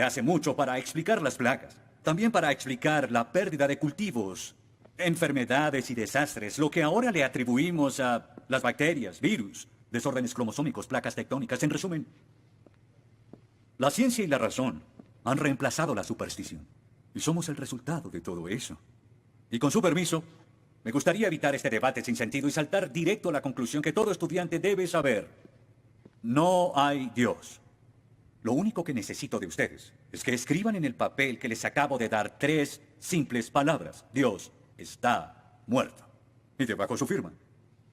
hace mucho para explicar las plagas. También para explicar la pérdida de cultivos, enfermedades y desastres, lo que ahora le atribuimos a las bacterias, virus, desórdenes cromosómicos, placas tectónicas. En resumen, la ciencia y la razón han reemplazado la superstición. Y somos el resultado de todo eso. Y con su permiso, me gustaría evitar este debate sin sentido y saltar directo a la conclusión que todo estudiante debe saber. No hay Dios. Lo único que necesito de ustedes es que escriban en el papel que les acabo de dar 3 simples palabras. Dios está muerto. Y debajo su firma.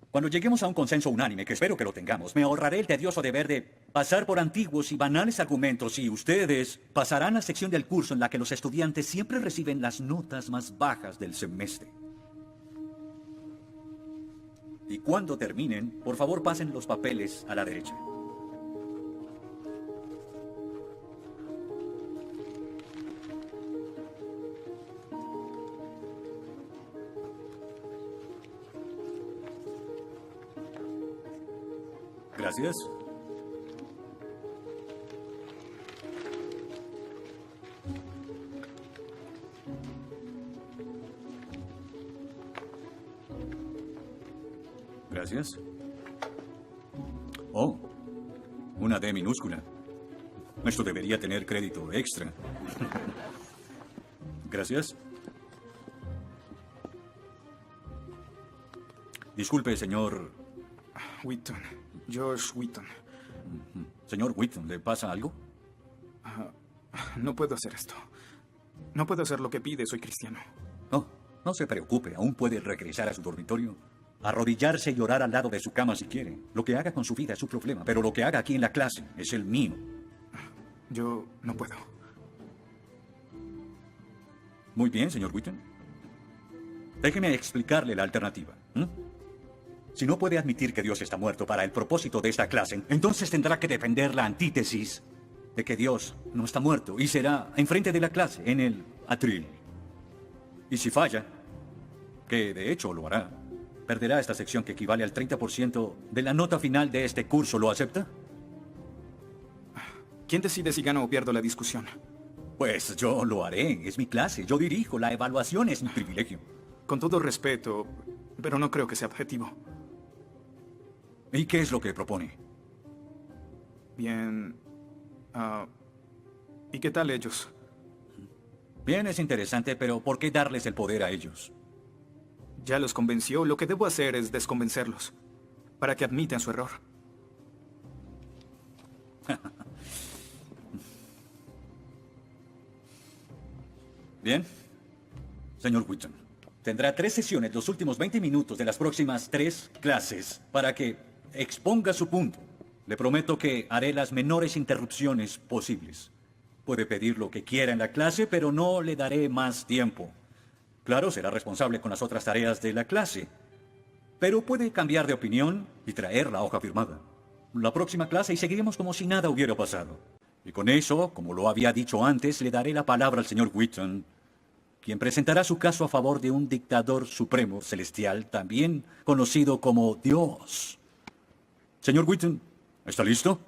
Cuando lleguemos a un consenso unánime, que espero que lo tengamos, me ahorraré el tedioso deber de pasar por antiguos y banales argumentos y ustedes pasarán a la sección del curso en la que los estudiantes siempre reciben las notas más bajas del semestre. Y cuando terminen, por favor pasen los papeles a la derecha. Gracias. Gracias. Oh, una D minúscula. Esto debería tener crédito extra. Gracias. Disculpe, señor Wheaton. George Wheaton. Señor Wheaton, ¿le pasa algo? No puedo hacer esto. No puedo hacer lo que pide, soy cristiano. No, no se preocupe, aún puede regresar a su dormitorio, arrodillarse y llorar al lado de su cama si quiere. Lo que haga con su vida es su problema, pero lo que haga aquí en la clase es el mío. Yo no puedo. Muy bien, señor Wheaton. Déjeme explicarle la alternativa. Si no puede admitir que Dios está muerto para el propósito de esta clase, entonces tendrá que defender la antítesis de que Dios no está muerto y será enfrente de la clase, en el atril. Y si falla, que de hecho lo hará, perderá esta sección que equivale al 30% de la nota final de este curso. ¿Lo acepta? ¿Quién decide si gano o pierdo la discusión? Pues yo lo haré. Es mi clase. Yo dirijo. La evaluación es mi privilegio. Con todo respeto, pero no creo que sea objetivo. ¿Y qué es lo que propone? Bien. ¿Y qué tal ellos? Bien, es interesante, pero ¿por qué darles el poder a ellos? Ya los convenció. Lo que debo hacer es desconvencerlos, para que admitan su error. Bien. Señor Wheaton, tendrá 3 sesiones los últimos 20 minutos de las próximas 3 clases para que exponga su punto. Le prometo que haré las menores interrupciones posibles. Puede pedir lo que quiera en la clase, pero no le daré más tiempo. Claro, será responsable con las otras tareas de la clase, pero puede cambiar de opinión y traer la hoja firmada. La próxima clase y seguiremos como si nada hubiera pasado. Y con eso, como lo había dicho antes, le daré la palabra al señor Wheaton, quien presentará su caso a favor de un dictador supremo celestial, también conocido como Dios. Señor Wheaton, ¿está listo?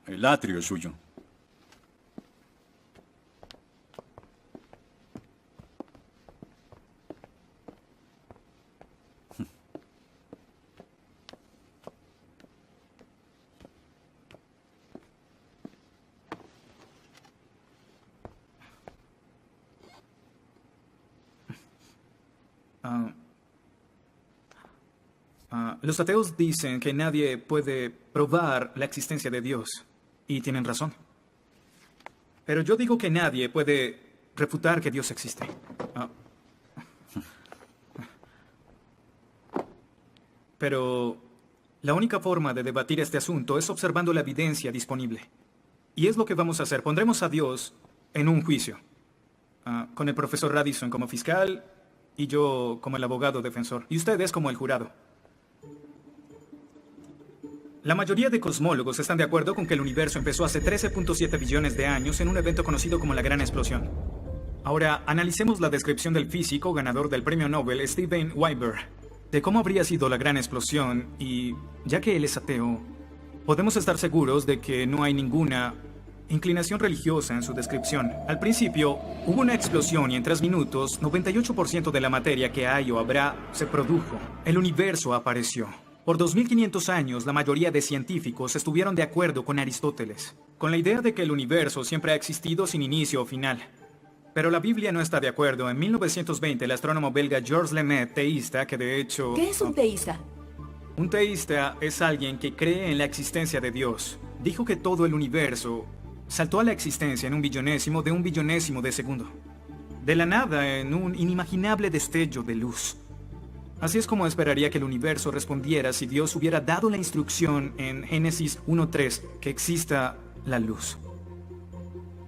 El atrio es suyo. Los ateos dicen que nadie puede probar la existencia de Dios, y tienen razón. Pero yo digo que nadie puede refutar que Dios existe. Pero la única forma de debatir este asunto es observando la evidencia disponible. Y es lo que vamos a hacer. Pondremos a Dios en un juicio, con el profesor Radisson como fiscal y yo como el abogado defensor, y ustedes como el jurado. La mayoría de cosmólogos están de acuerdo con que el universo empezó hace 13.7 billones de años en un evento conocido como la Gran Explosión. Ahora, analicemos la descripción del físico ganador del premio Nobel, Steven Weinberg, de cómo habría sido la Gran Explosión y, ya que él es ateo, podemos estar seguros de que no hay ninguna inclinación religiosa en su descripción. Al principio, hubo una explosión y en 3 minutos, 98% de la materia que hay o habrá se produjo. El universo apareció. Por 2500 años, la mayoría de científicos estuvieron de acuerdo con Aristóteles, con la idea de que el universo siempre ha existido sin inicio o final. Pero la Biblia no está de acuerdo. En 1920, el astrónomo belga Georges Lemaitre, teísta, que de hecho... ¿Qué es un teísta? Un teísta es alguien que cree en la existencia de Dios. Dijo que todo el universo saltó a la existencia en un billonésimo de segundo. De la nada, en un inimaginable destello de luz. Así es como esperaría que el universo respondiera si Dios hubiera dado la instrucción en Génesis 1:3 que exista la luz.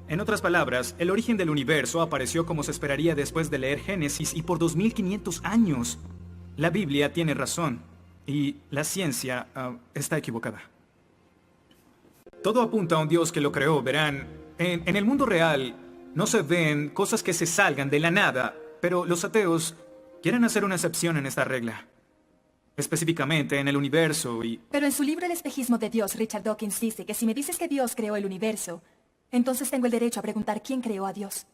En otras palabras, el origen del universo apareció como se esperaría después de leer Génesis y por 2500 años. La Biblia tiene razón y la ciencia está equivocada. Todo apunta a un Dios que lo creó, verán. En el mundo real no se ven cosas que se salgan de la nada, pero los ateos quieren hacer una excepción en esta regla. Específicamente en el universo y... Pero en su libro El espejismo de Dios, Richard Dawkins dice que si me dices que Dios creó el universo, entonces tengo el derecho a preguntar quién creó a Dios.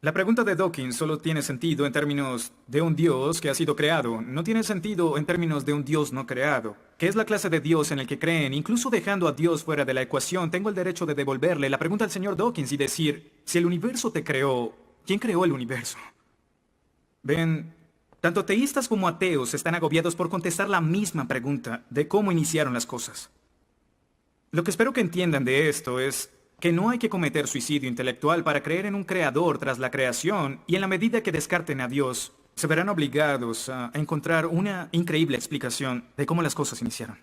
La pregunta de Dawkins solo tiene sentido en términos de un Dios que ha sido creado. No tiene sentido en términos de un Dios no creado. ¿Qué es la clase de Dios en el que creen? Incluso dejando a Dios fuera de la ecuación, tengo el derecho de devolverle la pregunta al señor Dawkins y decir, si el universo te creó, ¿quién creó el universo? Ven, tanto teístas como ateos están agobiados por contestar la misma pregunta de cómo iniciaron las cosas. Lo que espero que entiendan de esto es que no hay que cometer suicidio intelectual para creer en un creador tras la creación, y en la medida que descarten a Dios, se verán obligados a encontrar una increíble explicación de cómo las cosas iniciaron.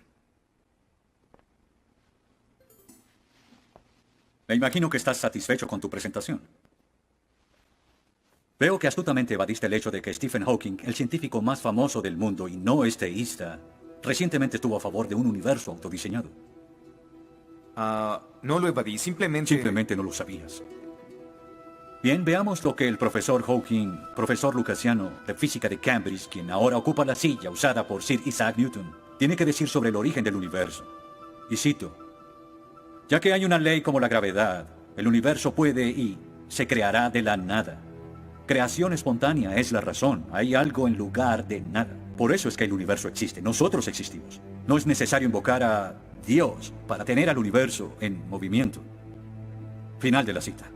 Me imagino que estás satisfecho con tu presentación. Veo que astutamente evadiste el hecho de que Stephen Hawking, el científico más famoso del mundo y no es teísta, recientemente estuvo a favor de un universo autodiseñado. No lo evadí, Simplemente no lo sabías. Bien, veamos lo que el profesor Hawking, profesor lucasiano de física de Cambridge, quien ahora ocupa la silla usada por Sir Isaac Newton, tiene que decir sobre el origen del universo. Y cito, ya que hay una ley como la gravedad, el universo puede y se creará de la nada. Creación espontánea es la razón, hay algo en lugar de nada. Por eso es que el universo existe, nosotros existimos. No es necesario invocar a Dios para tener al universo en movimiento. Final de la cita.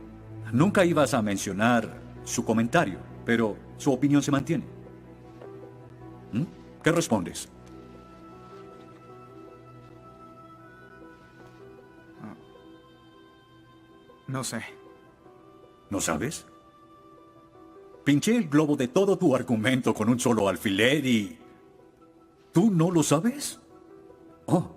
Nunca ibas a mencionar su comentario, pero su opinión se mantiene. ¿Qué respondes? No sé. ¿No sabes? Pinché el globo de todo tu argumento con un solo alfiler y... ¿tú no lo sabes? Oh.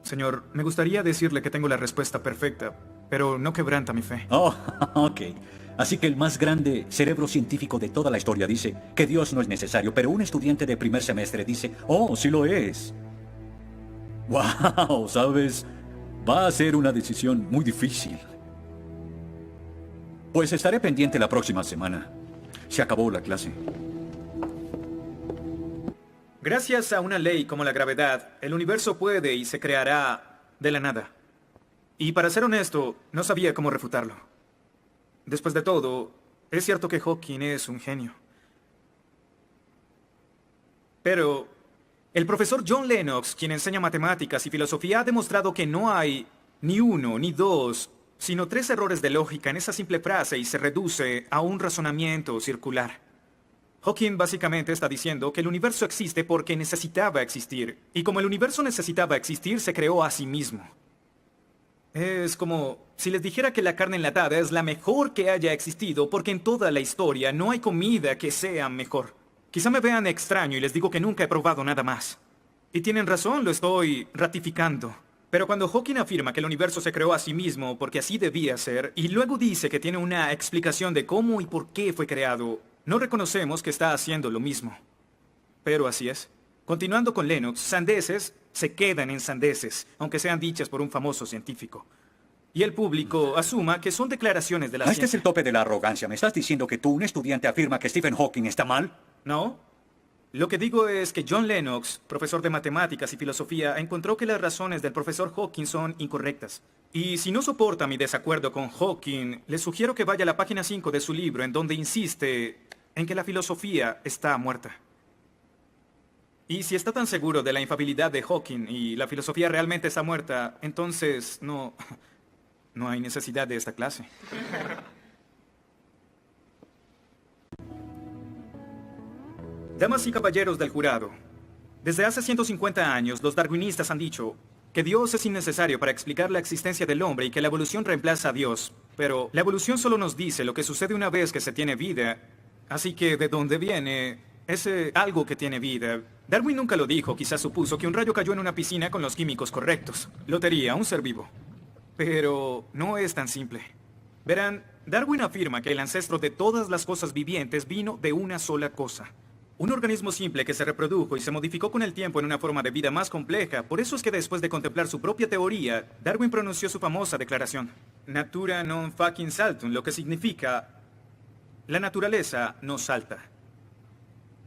Señor, me gustaría decirle que tengo la respuesta perfecta, pero no quebranta mi fe. Oh, ok. Así que el más grande cerebro científico de toda la historia dice que Dios no es necesario, pero un estudiante de primer semestre dice, oh, sí lo es. Wow, ¿sabes? Va a ser una decisión muy difícil. Pues estaré pendiente la próxima semana. Se acabó la clase. Gracias a una ley como la gravedad, el universo puede y se creará de la nada. Y para ser honesto, no sabía cómo refutarlo. Después de todo, es cierto que Hawking es un genio. Pero el profesor John Lennox, quien enseña matemáticas y filosofía, ha demostrado que no hay ni uno, ni dos, sino 3 errores de lógica en esa simple frase y se reduce a un razonamiento circular. Hawking básicamente está diciendo que el universo existe porque necesitaba existir, y como el universo necesitaba existir, se creó a sí mismo. Es como si les dijera que la carne enlatada es la mejor que haya existido porque en toda la historia no hay comida que sea mejor. Quizá me vean extraño y les digo que nunca he probado nada más. Y tienen razón, lo estoy ratificando. Pero cuando Hawking afirma que el universo se creó a sí mismo porque así debía ser, y luego dice que tiene una explicación de cómo y por qué fue creado, no reconocemos que está haciendo lo mismo. Pero así es. Continuando con Lennox, sandeces se quedan en sandeces, aunque sean dichas por un famoso científico. Y el público asuma que son declaraciones de la Este ciencia. es el tope de la arrogancia. ¿Me estás diciendo que tú, un estudiante, afirma que Stephen Hawking está mal? ¿No? Lo que digo es que John Lennox, profesor de matemáticas y filosofía, encontró que las razones del profesor Hawking son incorrectas. Y si no soporta mi desacuerdo con Hawking, le sugiero que vaya a la página 5 de su libro, en donde insiste en que la filosofía está muerta. Y si está tan seguro de la infalibilidad de Hawking y la filosofía realmente está muerta, entonces no hay necesidad de esta clase. Damas y caballeros del jurado, desde hace 150 años los darwinistas han dicho que Dios es innecesario para explicar la existencia del hombre y que la evolución reemplaza a Dios. Pero la evolución solo nos dice lo que sucede una vez que se tiene vida. Así que, ¿de dónde viene ese algo que tiene vida? Darwin nunca lo dijo, quizás supuso que un rayo cayó en una piscina con los químicos correctos. Lotería, un ser vivo. Pero no es tan simple. Verán, Darwin afirma que el ancestro de todas las cosas vivientes vino de una sola cosa. Un organismo simple que se reprodujo y se modificó con el tiempo en una forma de vida más compleja. Por eso es que después de contemplar su propia teoría, Darwin pronunció su famosa declaración: Natura non fucking saltum, lo que significa: la naturaleza no salta.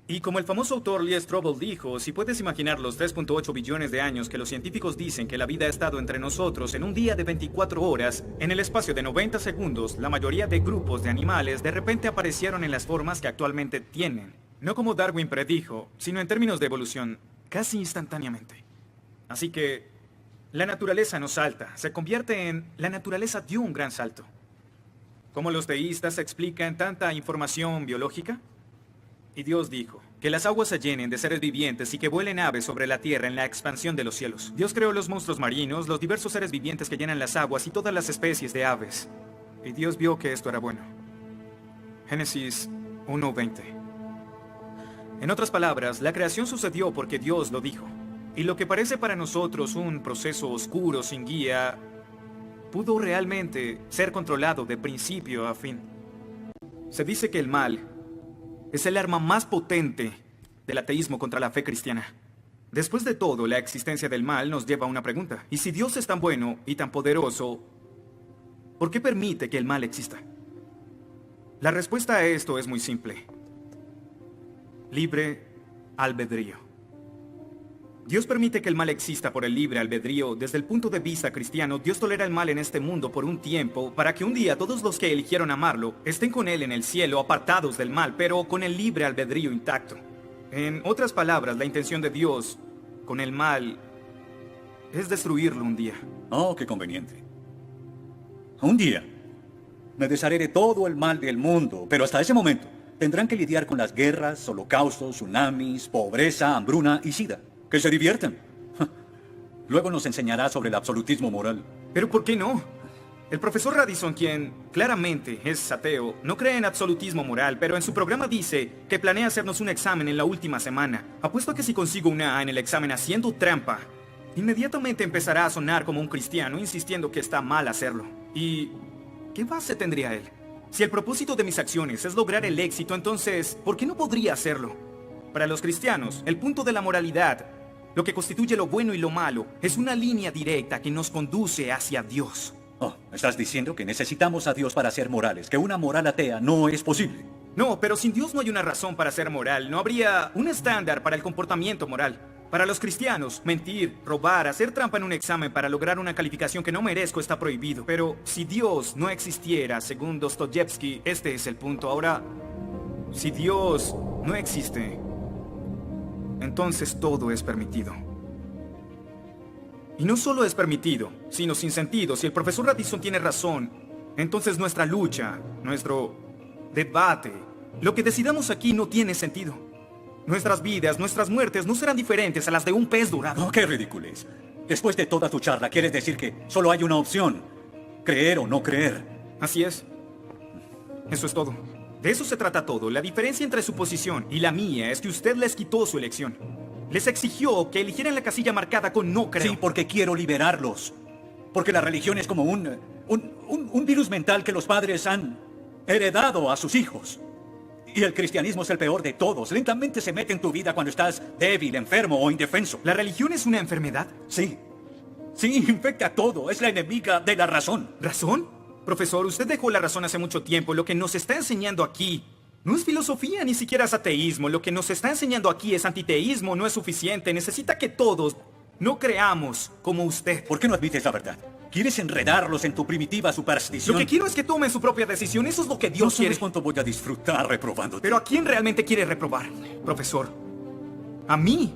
Y como el famoso autor Lee Strobel dijo, si puedes imaginar los 3.8 billones de años que los científicos dicen que la vida ha estado entre nosotros en un día de 24 horas, en el espacio de 90 segundos, la mayoría de grupos de animales de repente aparecieron en las formas que actualmente tienen. No como Darwin predijo, sino en términos de evolución, casi instantáneamente. Así que, la naturaleza no salta, se convierte en la naturaleza dio un gran salto. ¿Cómo los teístas explican tanta información biológica? Y Dios dijo, que las aguas se llenen de seres vivientes y que vuelen aves sobre la tierra en la expansión de los cielos. Dios creó los monstruos marinos, los diversos seres vivientes que llenan las aguas y todas las especies de aves. Y Dios vio que esto era bueno. Génesis 1:20. En otras palabras, la creación sucedió porque Dios lo dijo. Y lo que parece para nosotros un proceso oscuro sin guía, pudo realmente ser controlado de principio a fin. Se dice que el mal es el arma más potente del ateísmo contra la fe cristiana. Después de todo, la existencia del mal nos lleva a una pregunta. ¿Y si Dios es tan bueno y tan poderoso, por qué permite que el mal exista? La respuesta a esto es muy simple. Libre albedrío. Dios permite que el mal exista por el libre albedrío. Desde el punto de vista cristiano, Dios tolera el mal en este mundo por un tiempo, para que un día todos los que eligieron amarlo estén con Él en el cielo, apartados del mal, pero con el libre albedrío intacto. En otras palabras, la intención de Dios con el mal es destruirlo un día. Oh, qué conveniente. Un día me desharé de todo el mal del mundo, pero hasta ese momento tendrán que lidiar con las guerras, holocaustos, tsunamis, pobreza, hambruna y sida. Que se diviertan. Luego nos enseñará sobre el absolutismo moral. ¿Pero por qué no? El profesor Radisson, quien claramente es ateo, no cree en absolutismo moral, pero en su programa dice que planea hacernos un examen en la última semana. Apuesto a que si consigo una A en el examen haciendo trampa, inmediatamente empezará a sonar como un cristiano, insistiendo que está mal hacerlo. ¿Y qué base tendría él? Si el propósito de mis acciones es lograr el éxito, entonces, ¿por qué no podría hacerlo? Para los cristianos, el punto de la moralidad, lo que constituye lo bueno y lo malo, es una línea directa que nos conduce hacia Dios. Oh, ¿estás diciendo que necesitamos a Dios para ser morales? ¿Que una moral atea no es posible? No, pero sin Dios no hay una razón para ser moral. No habría un estándar para el comportamiento moral. Para los cristianos, mentir, robar, hacer trampa en un examen para lograr una calificación que no merezco está prohibido. Pero si Dios no existiera, según Dostoyevsky, este es el punto. Ahora, si Dios no existe, entonces todo es permitido. Y no solo es permitido, sino sin sentido. Si el profesor Radisson tiene razón, entonces nuestra lucha, nuestro debate, lo que decidamos aquí no tiene sentido. Nuestras vidas, nuestras muertes no serán diferentes a las de un pez dorado. Oh, qué ridiculez. Después de toda tu charla, ¿quieres decir que solo hay una opción? Creer o no creer. Así es. Eso es todo. De eso se trata todo. La diferencia entre su posición y la mía es que usted les quitó su elección. Les exigió que eligieran la casilla marcada con no creo. Sí, porque quiero liberarlos. Porque la religión es como un virus mental que los padres han heredado a sus hijos. Y el cristianismo es el peor de todos. Lentamente se mete en tu vida cuando estás débil, enfermo o indefenso. ¿La religión es una enfermedad? Sí. Sí, infecta todo. Es la enemiga de la razón. ¿Razón? Profesor, usted dejó la razón hace mucho tiempo. Lo que nos está enseñando aquí No es filosofía, ni siquiera es ateísmo. Lo que nos está enseñando aquí es antiteísmo, no es suficiente. Necesita que todos no creamos como usted. ¿Por qué no admites la verdad? ¿Quieres enredarlos en tu primitiva superstición? Lo que quiero es que tomen su propia decisión. Eso es lo que No Dios sabes quiere. cuánto voy a disfrutar reprobándote. Pero ¿a quién realmente quiere reprobar, profesor? ¿A mí?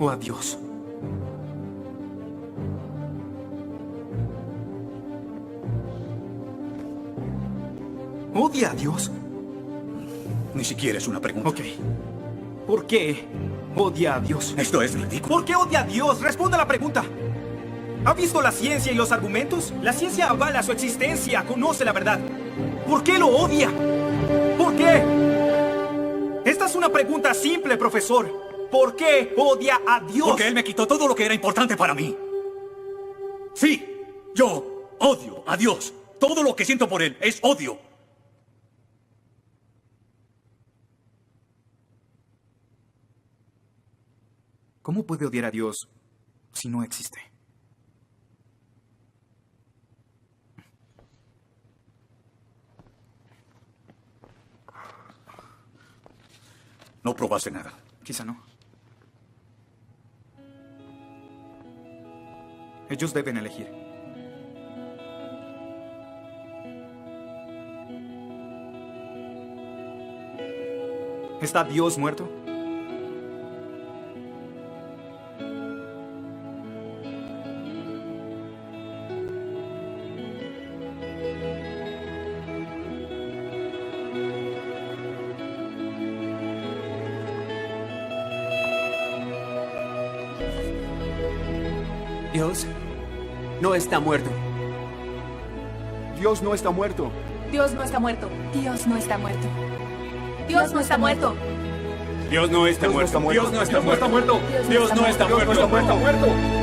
¿O a Dios? ¿Odia a Dios? Ni siquiera es una pregunta. Ok. ¿Por qué odia a Dios? Esto es ridículo. ¿Por qué odia a Dios? Responda la pregunta. ¿Ha visto la ciencia y los argumentos? La ciencia avala su existencia, conoce la verdad. ¿Por qué lo odia? ¿Por qué? Esta es una pregunta simple, profesor. ¿Por qué odia a Dios? Porque él me quitó todo lo que era importante para mí. Sí, yo odio a Dios. Todo lo que siento por él es odio. ¿Cómo puede odiar a Dios si no existe? No probaste nada. Quizá no. Ellos deben elegir. ¿Está Dios muerto? Dios no está muerto. Dios no está muerto. Dios no está muerto. Dios no está muerto. Dios no está muerto. Dios no está muerto. Dios no está muerto. Dios no está muerto. Dios no está muerto.